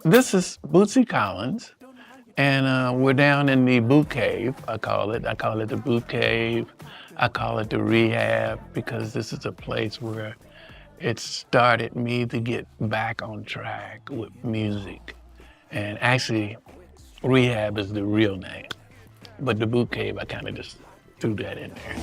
This is Bootsy Collins, and we're down in the boot cave, I call it. I call it the boot cave. I call it the rehab because this is a place where it started me to get back on track with music. And actually, rehab is the real name, but the boot cave, I kind of just threw that in there.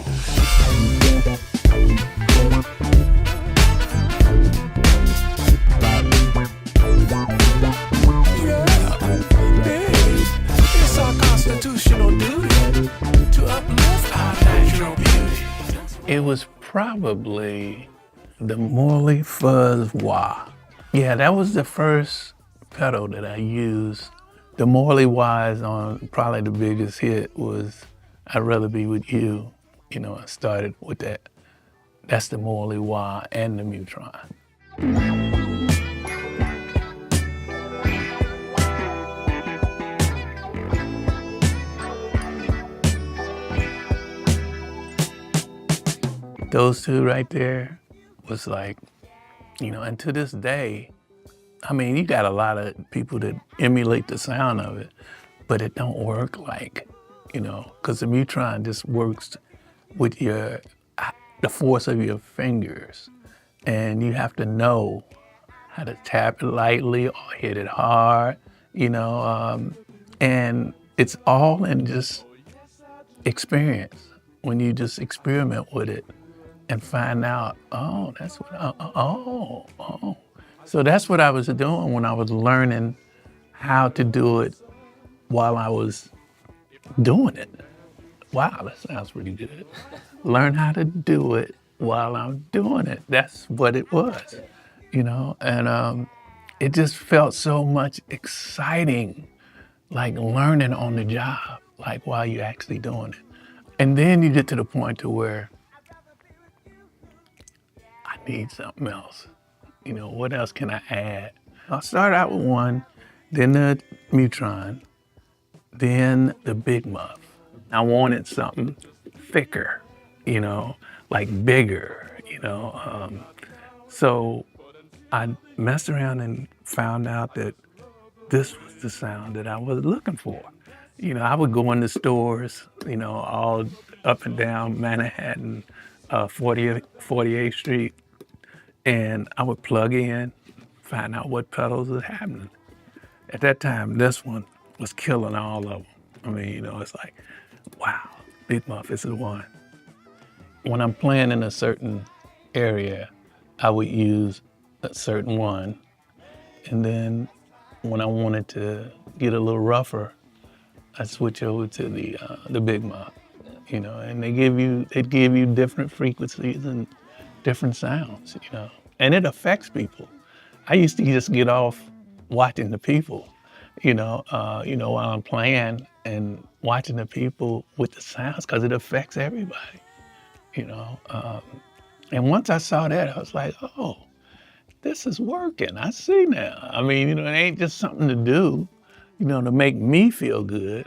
It's our constitutional duty to uplift our natural beauty. It was probably the Morley Fuzz Wah. Yeah, that was the first pedal that I used. The Morley Wah's on probably the biggest hit was I'd Rather Be With You. You know, I started with that. That's the Morley Wah and the Mutron. Those two right there was like, you know, and to this day, I mean, you got a lot of people that emulate the sound of it, but it don't work like, you know, because the Mutron just works with the force of your fingers, and you have to know how to tap it lightly or hit it hard, you know, and it's all in just experience. When you just experiment with it and find out, oh, that's what, oh. So that's what I was doing when I was learning how to do it while I was doing it. Wow, that sounds pretty good. Learn how to do it while I'm doing it. That's what it was, you know? And it just felt so much exciting, like learning on the job, like while you're actually doing it. And then you get to the point to where I need something else. You know, what else can I add? I started out with one, then the Mutron, then the Big Muff. I wanted something thicker, you know, like bigger, you know. So I messed around and found out that this was the sound that I was looking for. You know, I would go in the stores, you know, all up and down Manhattan, 48th Street, and I would plug in, find out what pedals was happening. At that time, this one was killing all of them. I mean, you know, it's like, wow, Big Muff is the one. When I'm playing in a certain area, I would use a certain one. And then when I wanted to get a little rougher, I switch over to the Big Muff, you know, and they give you different frequencies and different sounds, you know, and it affects people. I used to just get off watching the people, you know, while I'm playing and watching the people with the sounds because it affects everybody, you know. And once I saw that, I was like, oh, this is working. I see now. I mean, you know, it ain't just something to do, you know, to make me feel good.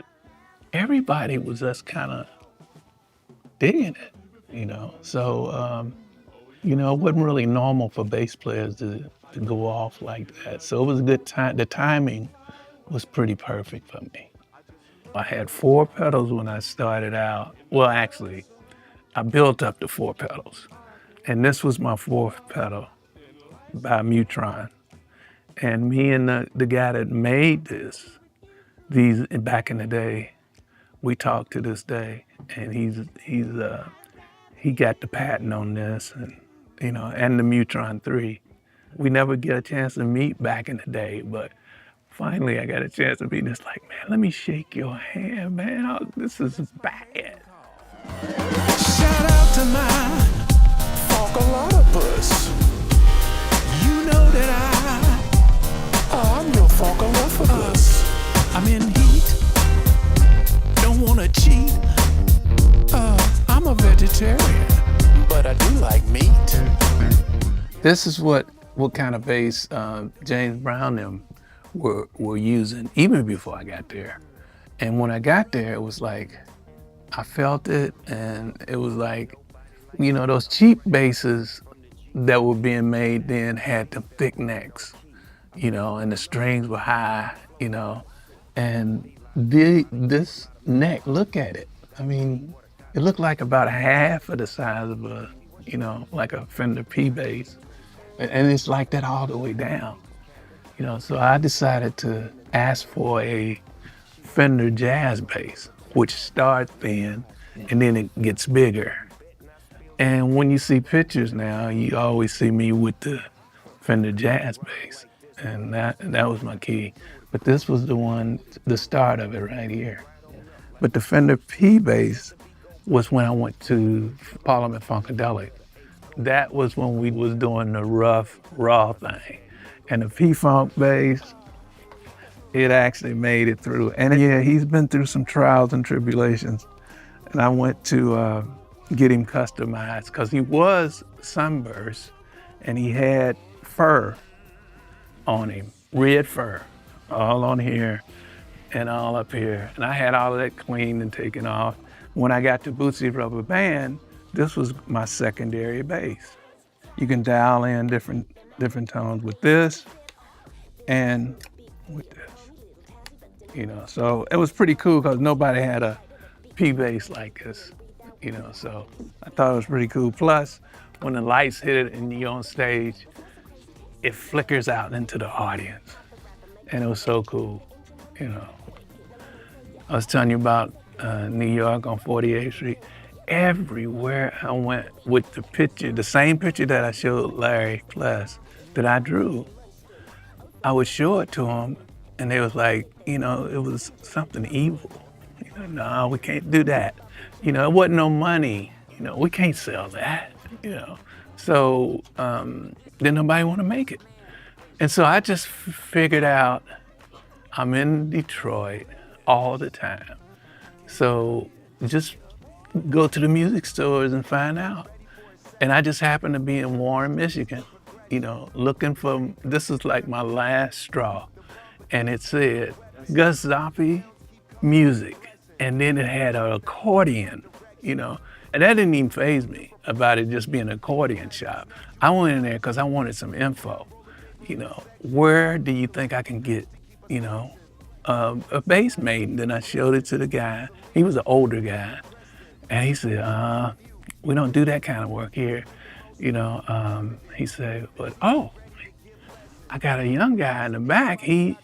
Everybody was just kind of digging it, you know. So, you know, it wasn't really normal for bass players to go off like that. So it was a good time. The timing was pretty perfect for me. I had 4 pedals when I started out. Well, actually, I built up to 4 pedals. And this was my 4th pedal by Mutron. And me and the guy that made these back in the day, we talk to this day, and he got the patent on this, and you know, and the Mutron 3. We never get a chance to meet back in the day, but finally I got a chance to meet. And it's like, man, let me shake your hand, man. Oh, this is bad. Shout out to my Funkalotopus. You know that I'm your Funkalotopus. I'm in heat, don't wanna cheat. I'm a vegetarian, but I do like meat. This is what kind of bass James Brown them were using even before I got there. And when I got there, it was like, I felt it, and it was like, you know, those cheap basses that were being made then had the thick necks. and the strings were high, and this neck, look at it. I mean, it looked like about half of the size of like a Fender P bass. And it's like that all the way down, So I decided to ask for a Fender jazz bass, which starts thin and then it gets bigger. And when you see pictures now, you always see me with the Fender jazz bass. And that was my key. But this was the start of it right here. But the Fender P bass was when I went to Parliament Funkadelic. That was when we was doing the rough, raw thing. And the P-Funk bass, it actually made it through. And yeah, he's been through some trials and tribulations. And I went to get him customized because he was sunburst and he had fur on him, red fur, all on here and all up here. And I had all of that cleaned and taken off. When I got to Bootsy Rubber Band, this was my secondary bass. You can dial in different tones with this and with this, So it was pretty cool because nobody had a P bass like this, So I thought it was pretty cool. Plus, when the lights hit it and you're on stage, it flickers out into the audience. And it was so cool, I was telling you about New York on 48th Street. Everywhere I went with the picture, the same picture that I showed Larry Pless that I drew, I would show it to them and they was like, it was something evil. No, we can't do that. It wasn't no money. We can't sell that, So then nobody want to make it. And so I just figured out I'm in Detroit all the time. So just go to the music stores and find out. And I just happened to be in Warren, Michigan, looking for, this is like my last straw. And it said, Gus Zoppi Music. And then it had an accordion, And that didn't even faze me about it just being an accordion shop. I went in there because I wanted some info. Where do you think I can get, a bass made? And then I showed it to the guy. He was an older guy. And he said, we don't do that kind of work here. He said, but I got a young guy in the back. He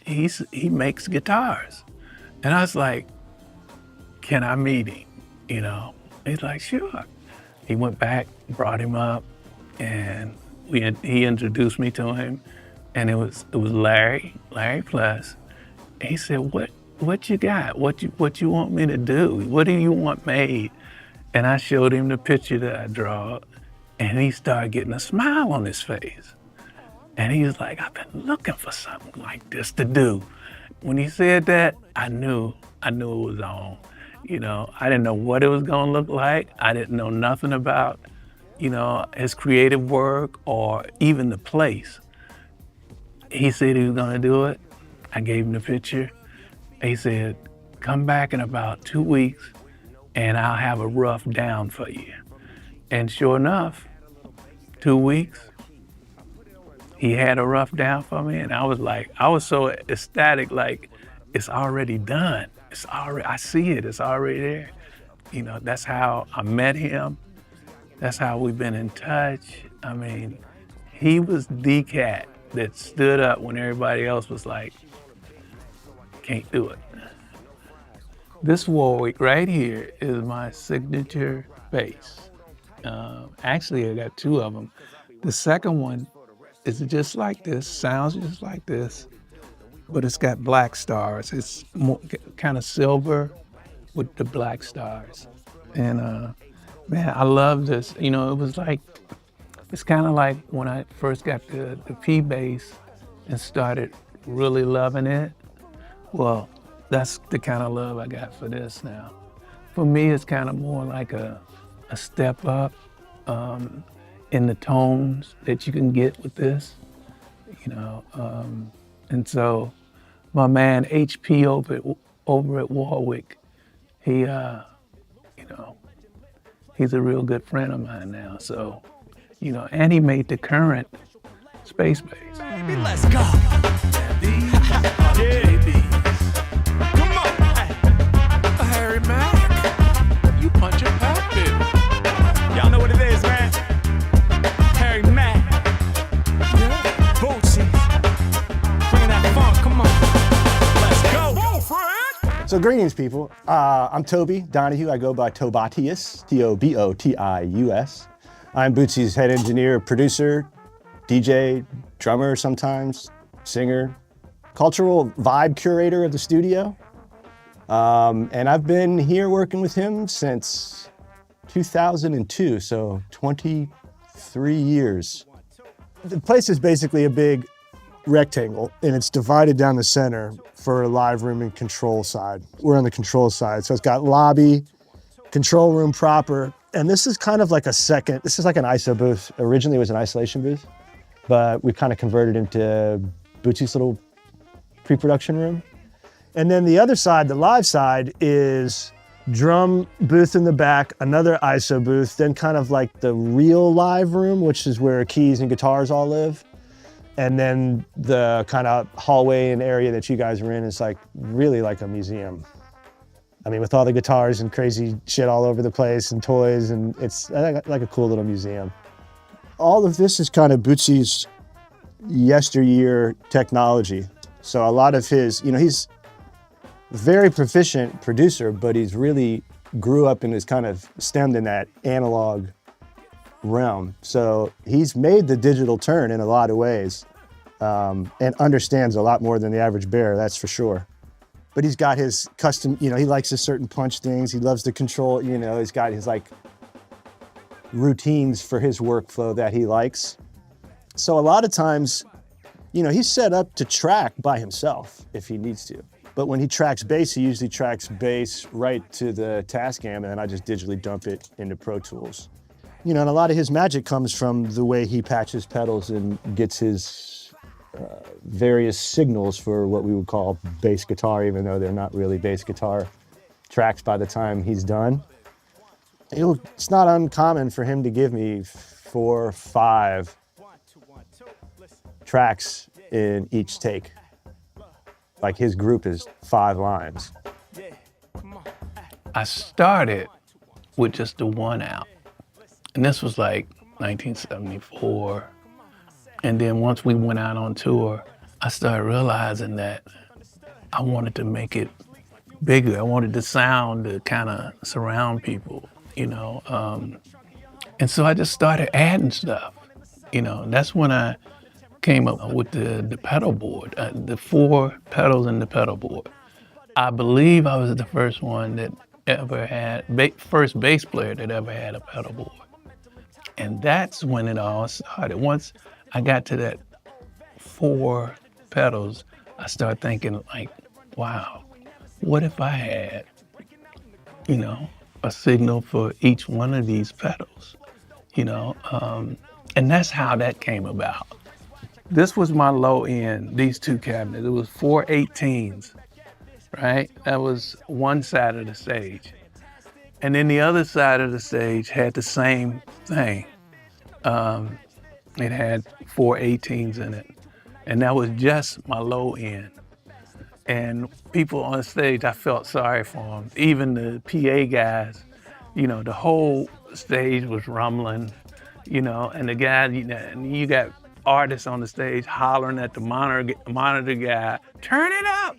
makes guitars. And I was like, can I meet him? He's like, sure. He went back, brought him up, and he introduced me to him. And it was Larry Pless. And he said, what you got? What you want me to do? What do you want made? And I showed him the picture that I draw, and he started getting a smile on his face. And he was like, I've been looking for something like this to do. When he said that, I knew it was on. I didn't know what it was gonna look like. I didn't know nothing about, his creative work or even the place. He said he was gonna do it. I gave him the picture. He said, come back in about 2 weeks and I'll have a rough down for you. And sure enough, 2 weeks, he had a rough down for me. And I was so ecstatic, like, it's already done. I see it, it's already there. That's how I met him. That's how we've been in touch. I mean, he was the cat that stood up when everybody else was like, can't do it. This Warwick right here is my signature bass. Actually, I got two of them. The second one is just like this, sounds just like this, but it's got black stars. It's more, kind of silver with the black stars. And man, I love this. It was like, it's kind of like when I first got the P bass and started really loving it. Well, that's the kind of love I got for this now. For me, it's kind of more like a step up in the tones that you can get with this, and so my man HP over at Warwick, he, he's a real good friend of mine now. So, and he made the current space bass. Baby, let's go. baby. Come on. Harry Mack, you punch and pack, baby. Y'all know what it is, man. Harry Mack. Yeah. Bootsy. Bringing that funk, come on. Let's go. Whoa, Fred. So greetings, people. I'm Toby Donahue. I go by Tobatius, T-O-B-O-T-I-U-S. I'm Bootsy's head engineer, producer, DJ, drummer sometimes, singer, cultural vibe curator of the studio. And I've been here working with him since 2002, so 23 years. The place is basically a big rectangle, and it's divided down the center for a live room and control side. We're on the control side, so it's got lobby, control room proper, and this is kind of like this is like an ISO booth. Originally it was an isolation booth, but we kind of converted into Bootsy's little pre-production room. And then the other side, the live side, is drum booth in the back, another ISO booth, then kind of like the real live room, which is where keys and guitars all live. And then the kind of hallway and area that you guys are in is like really like a museum. I mean, with all the guitars and crazy shit all over the place and toys, and it's like a cool little museum. All of this is kind of Bootsy's yesteryear technology. So a lot of his, he's a very proficient producer, but he's really grew up and is kind of stemmed in that analog realm. So he's made the digital turn in a lot of ways, and understands a lot more than the average bear, that's for sure. But he's got his custom, he likes his certain punch things. He loves to control, he's got his like routines for his workflow that he likes. So a lot of times, he's set up to track by himself if he needs to. But when he tracks bass, he usually tracks bass right to the Tascam, and then I just digitally dump it into Pro Tools. And a lot of his magic comes from the way he patches pedals and gets his various signals for what we would call bass guitar, even though they're not really bass guitar tracks by the time he's done. It's not uncommon for him to give me 4 or 5 tracks in each take. Like his group is 5 lines. I started with just the one out. And this was like 1974. And then once we went out on tour, I started realizing that I wanted to make it bigger. I wanted the sound to kind of surround people, And so I just started adding stuff, That's when I came up with the pedal board, the 4 pedals in the pedal board. I believe I was the first one that ever had, first bass player that ever had a pedal board. And that's when it all started. Once I got to that 4 pedals, I started thinking like, wow, what if I had, a signal for each one of these pedals, And that's how that came about. This was my low end, these 2 cabinets. It was 4 18s, right? That was one side of the stage. And then the other side of the stage had the same thing. It had 4 18s in it. And that was just my low end. And people on stage, I felt sorry for them. Even the PA guys, the whole stage was rumbling, and the guy, and you got artists on the stage hollering at the monitor guy, turn it up,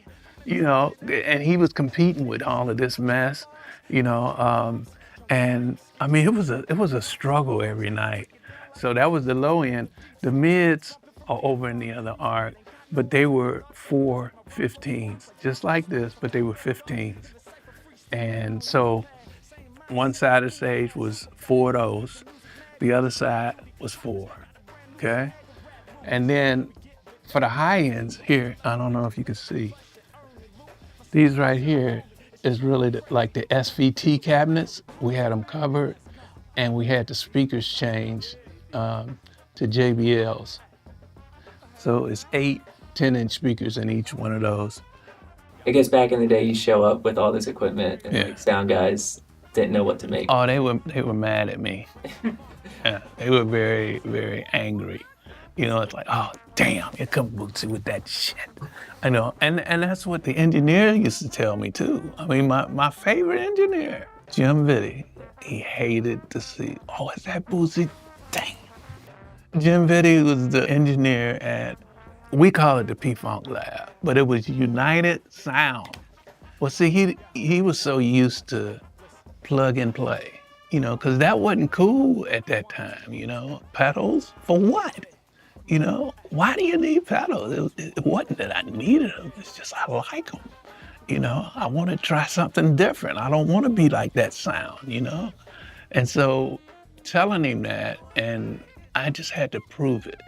and he was competing with all of this mess, and I mean, it was a struggle every night. So that was the low end. The mids are over in the other arc, but they were 4 15s, just like this, but they were 15s. And so one side of the stage was 4 of those, the other side was 4, okay? And then for the high ends here, I don't know if you can see, these right here is really like the SVT cabinets. We had them covered, and we had the speakers changed to JBLs. So it's 8 10-inch speakers in each one of those. I guess back in the day, you show up with all this equipment, and like sound guys didn't know what to make. Oh, they were mad at me. Yeah, they were very, very angry. You know, it's like, oh, damn, here come Bootsy with that shit. I know, and that's what the engineer used to tell me too. I mean, my favorite engineer, Jim Vitti, he hated to see, oh, is that Bootsy? Damn. Jim Vitti was the engineer at, we call it the P-Funk Lab, but it was United Sound. Well, see, he was so used to plug and play, you know, because that wasn't cool at that time, you know. Pedals? For what? You know, why do you need pedals? It wasn't that I needed them, it's just I like them. You know, I want to try something different. I don't want to be like that sound, you know? And so telling him that, and I just had to prove it,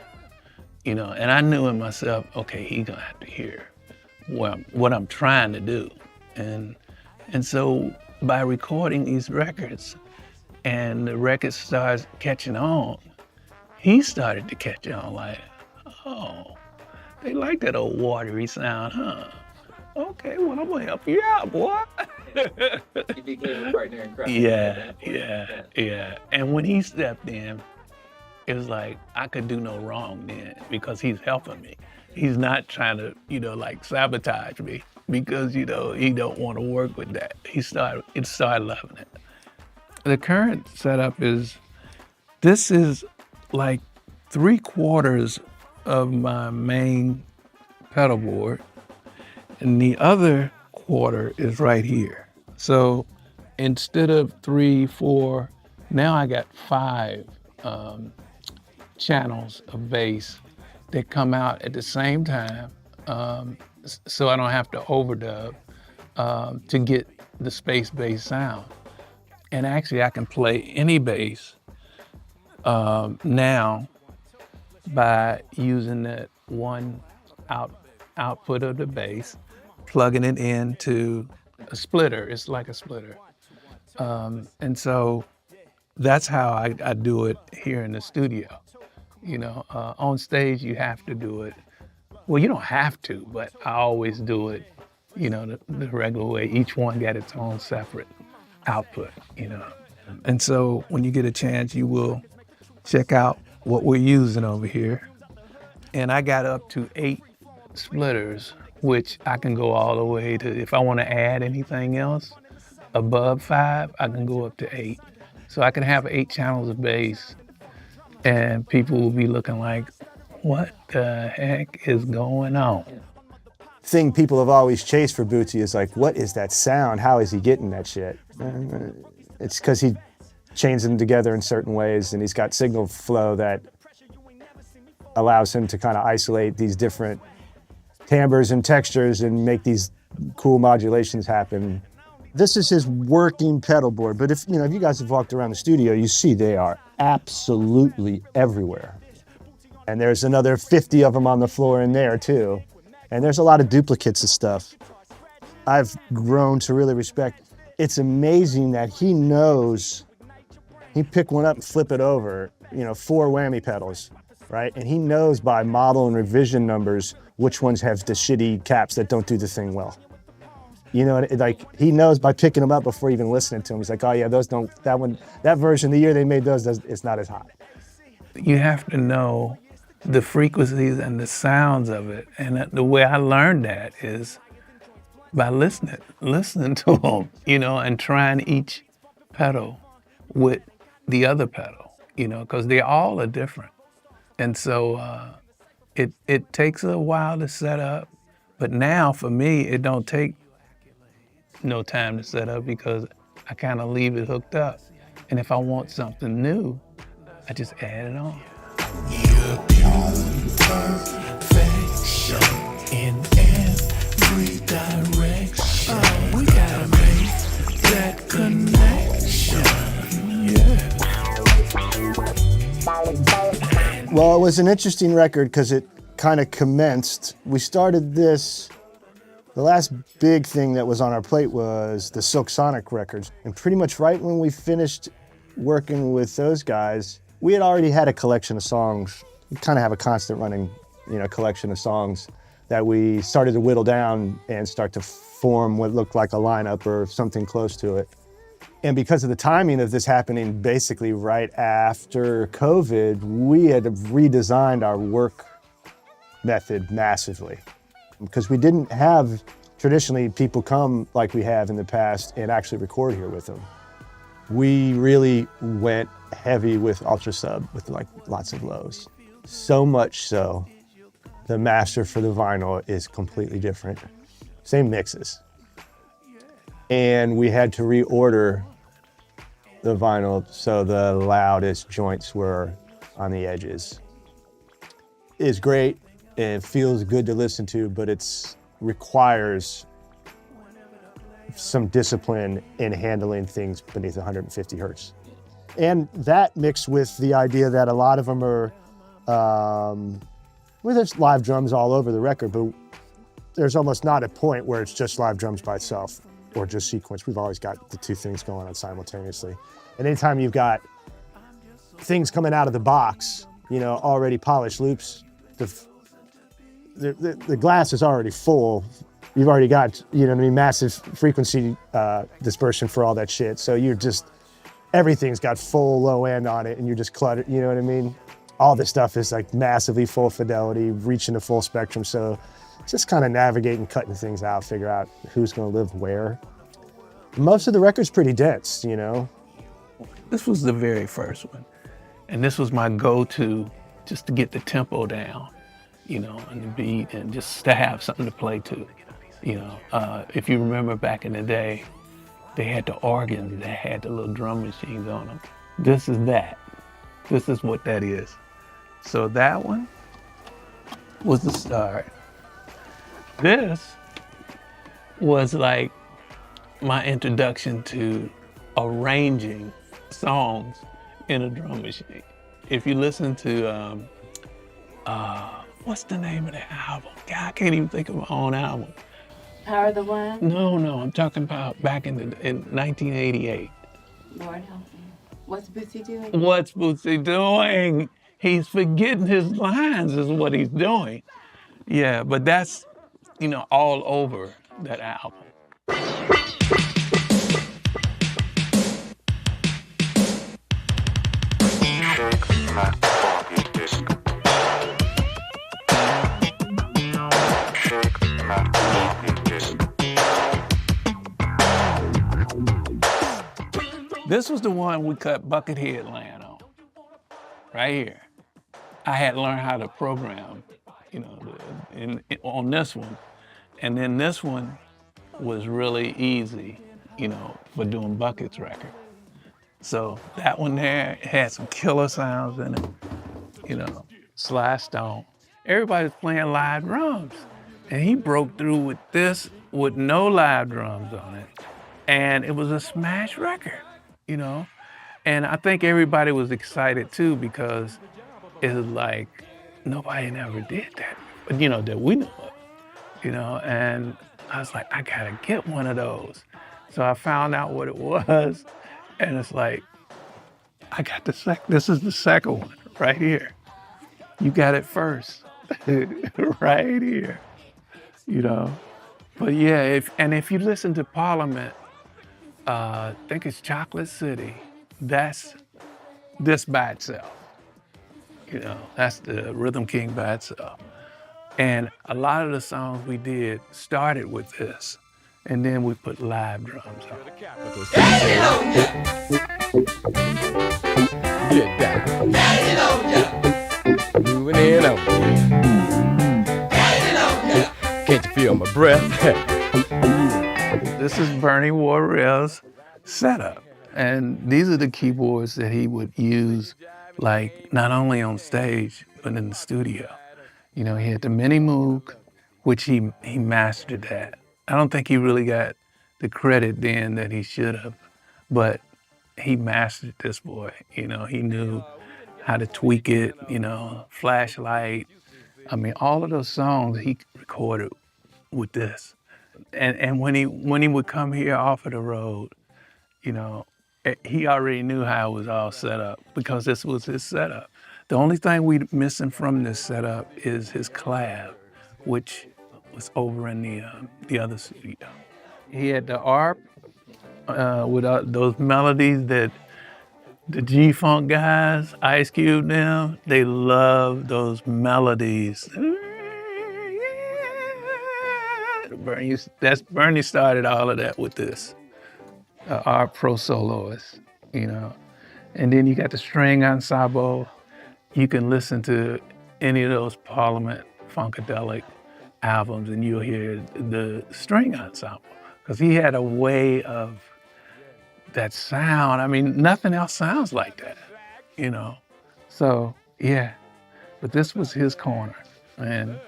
you know, and I knew in myself, okay, he's gonna have to hear what I'm trying to do. And so by recording these records and the record starts catching on, he started to catch on like, oh, they like that old watery sound, huh? Okay, well, I'm gonna help you out, boy. You became a partner in crime. Yeah. And when he stepped in, it was like, I could do no wrong then because he's helping me. He's not trying to, you know, like sabotage me because, you know, he don't want to work with that. He started loving it. The current setup is, this is like 3/4 of my main pedal board, and the other quarter is right here. So instead of 3, 4, now I got 5 channels of bass that come out at the same time, so I don't have to overdub to get the space bass sound. And actually I can play any bass now by using that one output of the bass, plugging it into a splitter. It's like a splitter. And so that's how I do it here in the studio. You know, on stage you have to do it. Well, you don't have to, but I always do it, you know, the regular way. Each one got its own separate output, you know. And so when you get a chance, you will check out what we're using over here. And I got up to 8 splitters, which I can go all the way to, if I want to add anything else above 5, I can go up to 8. So I can have 8 channels of bass and people will be looking like, what the heck is going on? Thing people have always chased for Bootsy is like, what is that sound? How is he getting that shit? It's because he chains them together in certain ways and he's got signal flow that allows him to kind of isolate these different timbres and textures and make these cool modulations happen. This is his working pedal board, but if you guys have walked around the studio, you see they are absolutely everywhere. And there's another 50 of them on the floor in there too. And there's a lot of duplicates of stuff. I've grown to really respect. It's amazing that he knows, he pick one up and flip it over, 4 whammy pedals, right? And he knows by model and revision numbers which ones have the shitty caps that don't do the thing well. You know, like he knows by picking them up before even listening to them. He's like, oh yeah, those don't, that version, the year they made those, it's not as high. You have to know the frequencies and the sounds of it. And the way I learned that is by listening to them, and trying each pedal with the other pedal, because they all are different. And so it takes a while to set up, but now for me, it don't take no time to set up because I kind of leave it hooked up. And if I want something new, I just add it on. You're perfection in every direction. We gotta make that connection. Yeah. Well, it was an interesting record because it kind of commenced. We started this. The last big thing that was on our plate was the Silk Sonic records. And pretty much right when we finished working with those guys, we had already had a collection of songs. We kind of have a constant running, collection of songs that we started to whittle down and start to form what looked like a lineup or something close to it. And because of the timing of this happening basically right after COVID, we had redesigned our work method massively. Because we didn't have traditionally people come like we have in the past and actually record here with them. We really went heavy with ultra sub with like lots of lows. So much so, the master for the vinyl is completely different. Same mixes. And we had to reorder the vinyl so the loudest joints were on the edges. It's great, it feels good to listen to, but it requires some discipline in handling things beneath 150 hertz. And that mixed with the idea that a lot of them are, well, there's live drums all over the record, but there's almost not a point where it's just live drums by itself or just sequence. We've always got the two things going on simultaneously. And anytime you've got things coming out of the box, you know, already polished loops, the glass is already full. You've already got, you know what I mean, massive frequency dispersion for all that shit. So you're just, everything's got full low end on it and you're just cluttered, you know what I mean? All this stuff is like massively full fidelity, reaching the full spectrum. So just kind of navigating, cutting things out, figure out who's gonna live where. Most of the record's pretty dense, you know? This was the very first one. And this was my go-to just to get the tempo down, you know, and the beat and just to have something to play to, you know. If you remember back in the day, they had the organs that had the little drum machines on them. This is that. This is what that is. So that one was the start. This was like my introduction to arranging songs in a drum machine. If you listen to, what's the name of the album? God, I can't even think of my own album. Power of the One? No, I'm talking about back in 1988. Lord help me. What's Bootsy doing? What's Bootsy doing? He's forgetting his lines is what he's doing. Yeah, but that's, you know, all over that album. This was the one we cut Buckethead Land on, right here. I had learned how to program, you know, on this one. And then this one was really easy, you know, for doing Bucket's record. So that one there had some killer sounds in it, you know, Sly Stone. Everybody was playing live drums. And he broke through with this with no live drums on it. And it was a smash record, you know? And I think everybody was excited too because it was like, nobody never did that, you know, that we know of, you know? And I was like, I gotta get one of those. So I found out what it was, and it's like, I got this is the second one right here. You got it first, right here, you know? But yeah, if you listen to Parliament, I think it's Chocolate City, that's this by itself. You know, that's the Rhythm King by itself. And a lot of the songs we did started with this, and then we put live drums on. Get down. Moving in on. Can't you feel my breath? This is Bernie Worrell's setup. And these are the keyboards that he would use, like, not only on stage, but in the studio. You know, he had the Mini Moog, which he mastered that. I don't think he really got the credit then that he should have, but he mastered this boy. You know, he knew how to tweak it, you know, Flashlight. I mean, all of those songs he recorded with this. And when he would come here off of the road, you know, he already knew how it was all set up because this was his setup. The only thing we're missing from this setup is his collab, which was over in the other studio. He had the ARP, with those melodies that the G-Funk guys, Ice Cube them, they love those melodies. Bernie started all of that with this, our pro soloist, you know. And then you got the string ensemble. You can listen to any of those Parliament Funkadelic albums and you'll hear the string ensemble. Because he had a way of that sound. I mean, nothing else sounds like that, you know. So, yeah. But this was his corner. And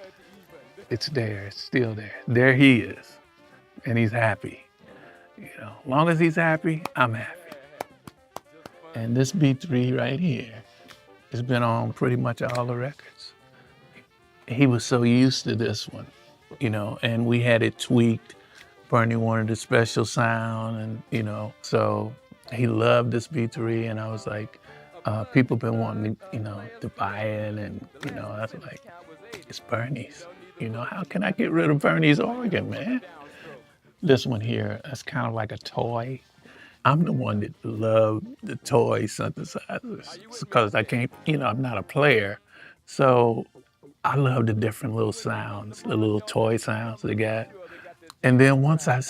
it's there, it's still there. There he is. And he's happy. You know, as long as he's happy, I'm happy. And this B3 right here has been on pretty much all the records. He was so used to this one, you know, and we had it tweaked. Bernie wanted a special sound and, you know, so he loved this B3 and I was like, people been wanting to, you know, to buy it and, you know, I was like, it's Bernie's. You know, how can I get rid of Bernie's organ, man? This one here, that's kind of like a toy. I'm the one that loved the toy synthesizers because I can't, you know, I'm not a player. So I love the different little sounds, the little toy sounds they got. And then once I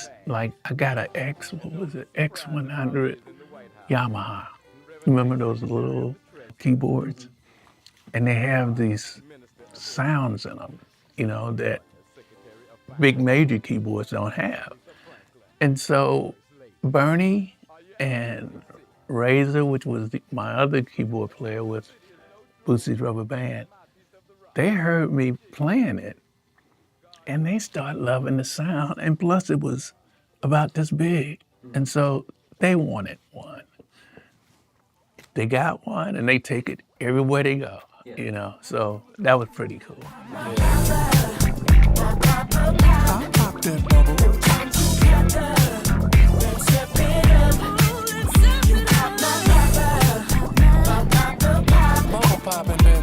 got an X100 Yamaha. Remember those little keyboards? And they have these sounds in them, you know, that big major keyboards don't have. And so Bernie and Razor, which was my other keyboard player with Bootsy's Rubber Band, they heard me playing it and they started loving the sound. And plus it was about this big. And so they wanted one. They got one and they take it everywhere they go, you know? So that was pretty cool. I'll pop that bubble. Bubble poppin', baby.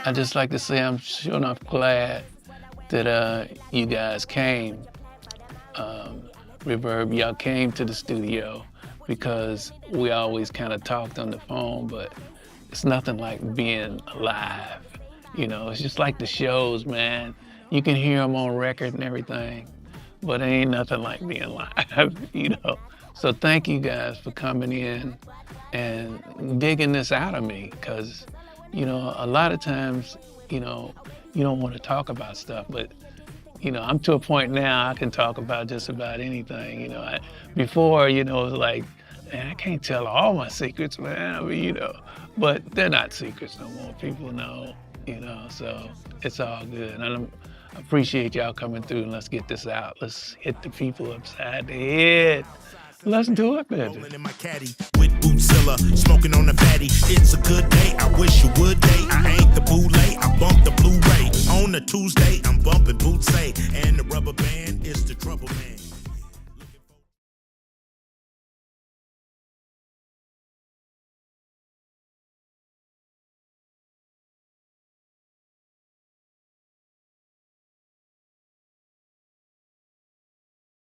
I just like to say I'm sure enough glad that you guys came. Reverb, y'all came to the studio because we always kind of talked on the phone, but it's nothing like being live. You know, it's just like the shows, man. You can hear them on record and everything, but it ain't nothing like being live, you know. So thank you guys for coming in and digging this out of me, because, you know, a lot of times, you know, you don't want to talk about stuff, but you know, I'm to a point now I can talk about just about anything. You know, before, you know, it was like, man, I can't tell all my secrets, man. I mean, you know, but they're not secrets no more. People know, you know, so it's all good. And I appreciate y'all coming through and let's get this out. Let's hit the people upside the head. Let's do it, baby. Rolling in my caddy with Bootzilla, smoking on the fatty. It's a good day. I wish you would date. I ain't the boule. I bumped the Blu-ray on a Tuesday.